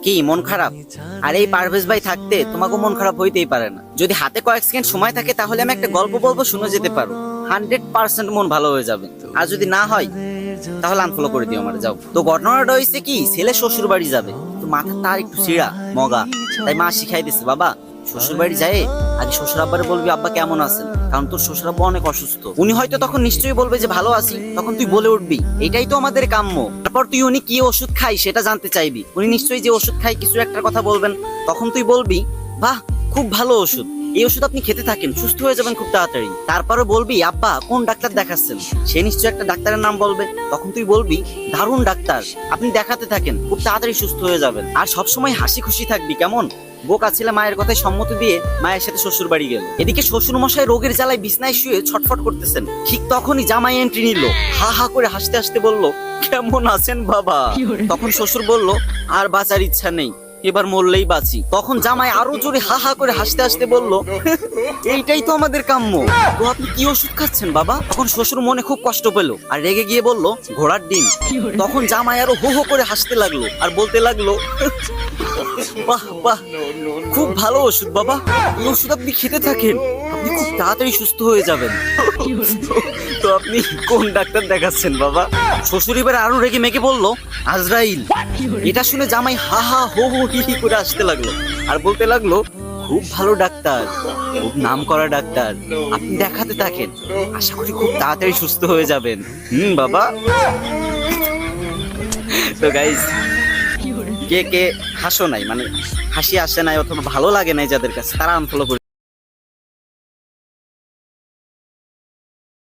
কি মন খারাপ? আর এই পারভেজ ভাই থাকতে তোমাকে মন খারাপ হইতেই পারে না। যদি হাতে কয়েক সেকেন্ড সময় থাকে তাহলে আমি একটা গল্প বলবো, শুনে যেতে পারো। 100% মন ভালো হয়ে যাবে। আর যদি না হয় তাহলে আনফলো করে দিও আমার, যাও। তো ঘটনাটা হয়েছে কি, ছেলে শ্বশুর বাড়ি যাবে, তো মাথা তার একটু চিড়া মগা, তাই মা শিখাই দিছে, বাবা শ্বশুর বাড়ি যায় আগে শ্বশুর আব্বারে বলবি আব্বা কেমন আছেন, কারণ তোর শ্বশুর আব্বা অনেক অসুস্থ। উনি হয়তো তখন নিশ্চয়ই বলবে যে ভালো আছি, তখন তুই বলে উঠবি এটাই তো আমাদের কাম্য। তারপর তুই উনি কি ওষুধ খাই সেটা জানতে চাইবি, উনি নিশ্চয়ই যে ওষুধ খাই কিছু একটা কথা বলবেন, তখন তুই বলবি বাহ খুব ভালো ওষুধ, এই ওষুধ আপনি খেতে থাকেন, সুস্থ হয়ে যাবেন খুব তাড়াতাড়ি। তারপরে বলবি আব্বা কোন ডাক্তার দেখাচ্ছেন, সে নিশ্চয়ই একটা ডাক্তারের নাম বলবে, তখন তুই বলবি দারুণ ডাক্তার, আপনি দেখাতে থাকেন, খুব তাড়াতাড়ি সুস্থ হয়ে যাবেন। আর সবসময় হাসি খুশি থাকবি, কেমন? বোকা ছেলে মায়ের কথায় সম্মতি দিয়ে মায়ের সাথে শ্বশুর বাড়ি গেল। এদিকে শ্বশুর মশাই রোগের জ্বালায় বিছনায় শুয়ে ছটফট করতেছেন। ঠিক তখনই জামাই এন্ট্রি নিল, হা হা করে হাসতে হাসতে বলল কেমন আছেন বাবা? তখন শ্বশুর বলল আর বাঁচার ইচ্ছা নেই, এবার মরলেই বাঁচি। তখন জামাই আরো জোরে হা হা করে হাসতে হাসতে বলল এইটাই তো আমাদের কাম্য, তো আপনি কি ওষুধ খাচ্ছেন বাবা? তখন শ্বশুর মনে খুব কষ্ট পেল আর রেগে গিয়ে বলল ঘোড়ার ডিম। তখন জামাই আরো হো হো করে হাসতে লাগলো আর বলতে লাগলো বাহ বাহ খুব ভালো ওষুধ বাবা, এই ওষুধ আপনি খেতে থাকেন, আপনি খুব তাড়াতাড়ি সুস্থ হয়ে যাবেন। তো আপনি কোন ডাক্তার দেখাচ্ছেন বাবা? শ্বশুর এবার আরো রেগে মেগে বলল আজরাইল। এটা শুনে জামাই হা হা হো হো হি হি করে আসতে লাগলো আর বলতে লাগলো খুব ভালো ডাক্তার, খুব নাম করা ডাক্তার, আপনি দেখাতে থাকেন, আশা করি খুব তাড়াতাড়ি সুস্থ হয়ে যাবেন। বাবা। তো গাইস, কে কে হাসো নাই, মানে হাসি আসে নাই অথবা ভালো লাগে নাই যাদের কাছে, তারা আনফলো করে